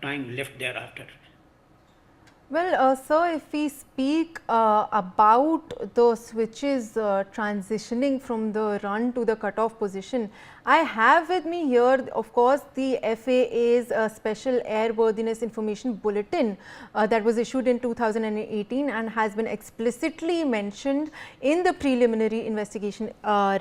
time left thereafter. Well, sir, if we speak about the switches transitioning from the run to the cutoff position, I have with me here, of course, the FAA's Special Airworthiness Information Bulletin that was issued in 2018 and has been explicitly mentioned in the preliminary investigation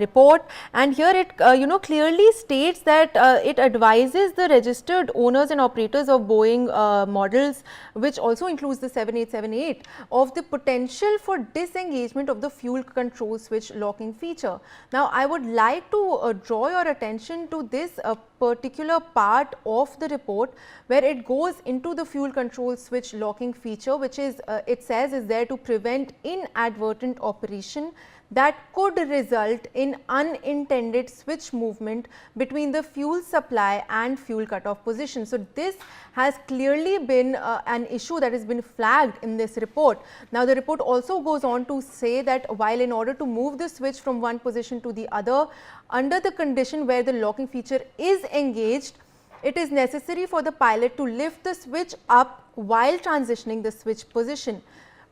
report. And here it clearly states that it advises the registered owners and operators of Boeing models, which also includes the 7878, of the potential for disengagement of the fuel control switch locking feature. Now, I would like to draw your attention to this particular part of the report where it goes into the fuel control switch locking feature, which is it says is there to prevent inadvertent operation that could result in unintended switch movement between the fuel supply and fuel cutoff position. So, this has clearly been an issue that has been flagged in this report. Now, the report also goes on to say that while in order to move the switch from one position to the other, under the condition where the locking feature is engaged, it is necessary for the pilot to lift the switch up while transitioning the switch position.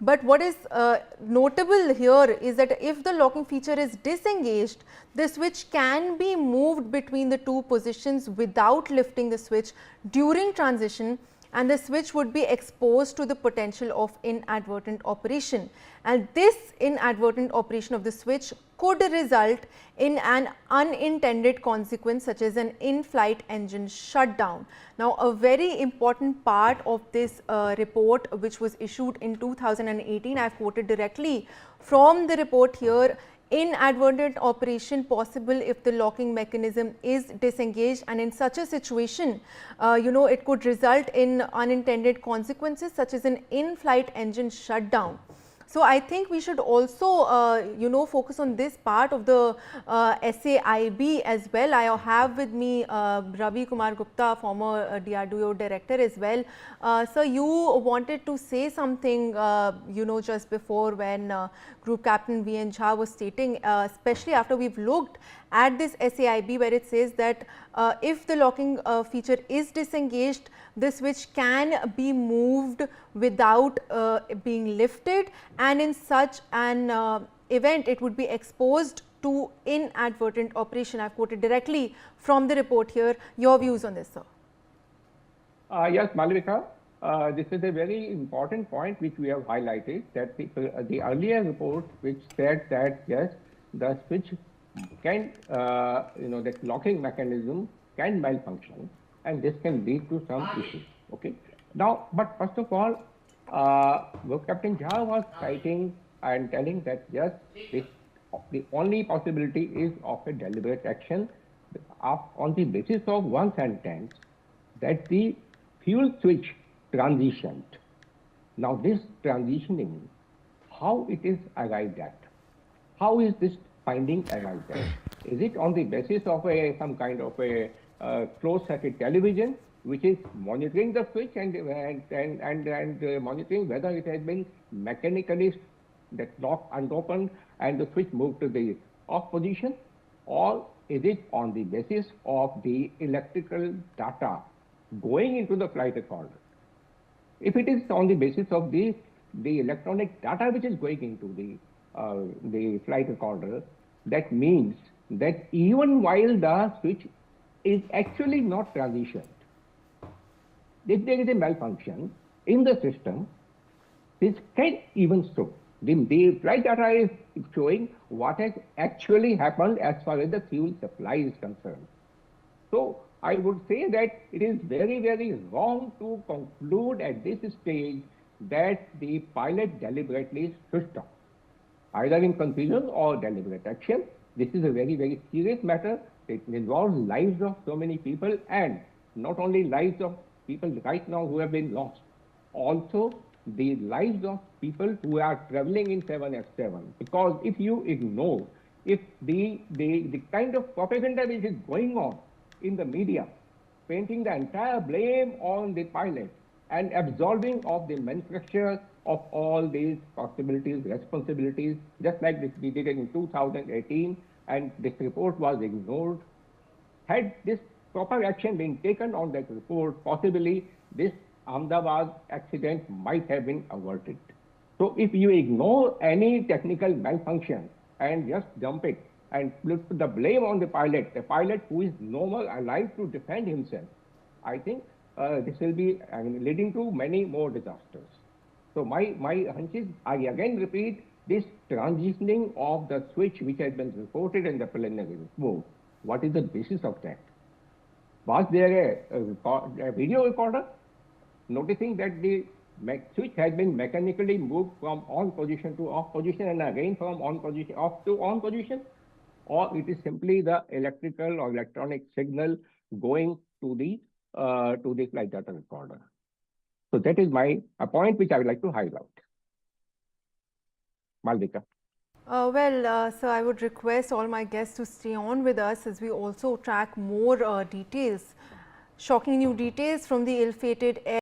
But what is notable here is that if the locking feature is disengaged, the switch can be moved between the two positions without lifting the switch during transition, and the switch would be exposed to the potential of inadvertent operation. And this inadvertent operation of the switch could result in an unintended consequence such as an in-flight engine shutdown. Now, a very important part of this report, which was issued in 2018, I have quoted directly from the report here: inadvertent operation possible if the locking mechanism is disengaged, and in such a situation it could result in unintended consequences such as an in-flight engine shutdown. So, I think we should also focus on this part of the SAIB as well. I have with me Ravi Kumar Gupta, former DRDO Director as well. So, you wanted to say something just before when Group Captain V.N. Jha was stating, especially after we have looked at this SAIB where it says that if the locking feature is disengaged, the switch can be moved without being lifted, and in such an event it would be exposed to inadvertent operation. I have quoted directly from the report here. Your views on this, sir? Yes, Malvika, this is a very important point which we have highlighted, that the earlier report which said that yes, the switch can, that locking mechanism can malfunction, and this can lead to some issues. Okay. Now, but first of all, Captain Jha was citing and telling that yes, the only possibility is of a deliberate action on the basis of one sentence that the fuel switch transitioned. Now, this transitioning, how it is arrived at? How is this finding arrived at? Is it on the basis of some kind of a closed circuit television which is monitoring the switch and monitoring whether it has been mechanically that lock unopened and the switch moved to the off position, or is it on the basis of the electrical data going into the flight recorder? If it is on the basis of the electronic data which is going into the flight recorder, that means that even while the switch is actually not transitioned, if there is a malfunction in the system, this can even show. The flight data is showing what has actually happened as far as the fuel supply is concerned. So, I would say that it is very, very wrong to conclude at this stage that the pilot deliberately switched off, either in confusion or deliberate action. This is a very, very serious matter. It involves lives of so many people, and not only lives of people right now who have been lost, also the lives of people who are traveling in 7F7. Because if you ignore, if the kind of propaganda which is going on in the media, painting the entire blame on the pilot and absolving of the manufacturer of all these possibilities, responsibilities, just like this we did in 2018, and this report was ignored. Had this proper action been taken on that report, possibly this Ahmedabad accident might have been averted. So if you ignore any technical malfunction and just dump it and put the blame on the pilot who is normal, alive to defend himself, I think this will be leading to many more disasters. So my hunch is, I again repeat, this transitioning of the switch which has been reported in the preliminary report, what is the basis of that? Was there a video recorder noticing that the switch has been mechanically moved from on position to off position and again from on position off to on position, or it is simply the electrical or electronic signal going to the flight data recorder? So that is a point which I would like to highlight. Maldika. So I would request all my guests to stay on with us as we also track more details, shocking new details from the ill-fated Air